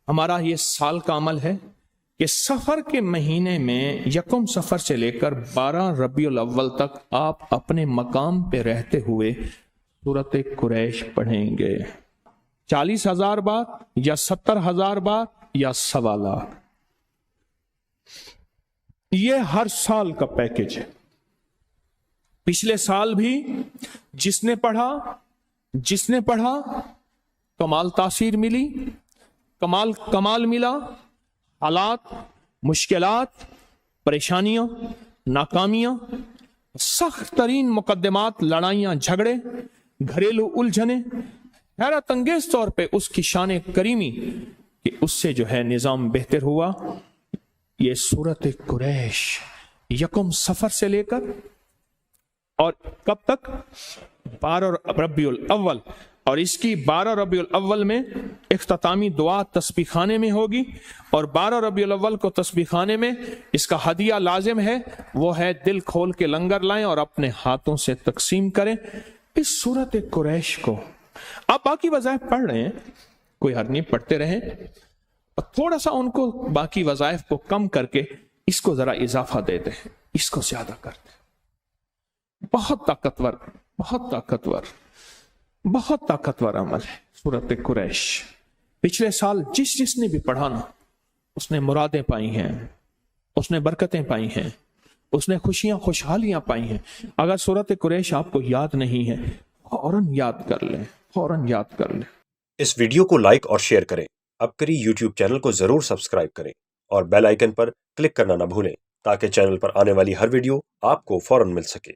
ہمارا یہ سال کا عمل ہے کہ سفر کے مہینے میں یکم سفر سے لے کر 12 ربیع الاول تک آپ اپنے مقام پہ رہتے ہوئے سورۃ قریش پڑھیں گے 40,000 بار یا 70,000 بار یا 1.25 لاکھ. یہ ہر سال کا پیکج ہے. پچھلے سال بھی جس نے پڑھا کمال تاثیر ملی، کمال ملا. حالات، مشکلات، پریشانیاں، ناکامیاں، سخت ترین مقدمات، لڑائیاں، جھگڑے، گھریلو الجھنیں، حیرت انگیز طور پہ اس کی شان کریمی کہ اس سے جو ہے نظام بہتر ہوا. یہ سورۃ قریش یکم سفر سے لے کر اور کب تک 12 ربیع الاول، اور اس کی 12 ربیع الاول میں اختتامی دعا تسبیح خانے میں ہوگی، اور 12 ربیع الاول کو تسبیح خانے میں اس کا ہدیہ لازم ہے، وہ ہے دل کھول کے لنگر لائیں اور اپنے ہاتھوں سے تقسیم کریں اس سورۃ قریش کو. آپ باقی وظائف پڑھ رہے ہیں، کوئی حرج نہیں، پڑھتے رہیں، اور تھوڑا سا ان کو باقی وظائف کو کم کر کے اس کو ذرا اضافہ دے دیں، اس کو زیادہ کر دیں. بہت طاقتور، بہت طاقتور، بہت طاقتور عمل ہے سورۃ قریش. پچھلے سال جس نے بھی پڑھانا اس نے مرادیں پائی ہیں، اس نے برکتیں پائی ہیں، اس نے خوشیاں خوشحالیاں پائی ہیں. اگر سورۃ قریش آپ کو یاد نہیں ہے، فوراً یاد کر لیں، فوراً یاد کر لیں. اس ویڈیو کو لائک اور شیئر کریں. اب کری یوٹیوب چینل کو ضرور سبسکرائب کریں اور بیل آئیکن پر کلک کرنا نہ بھولیں تاکہ چینل پر آنے والی ہر ویڈیو آپ کو فوراً مل سکے.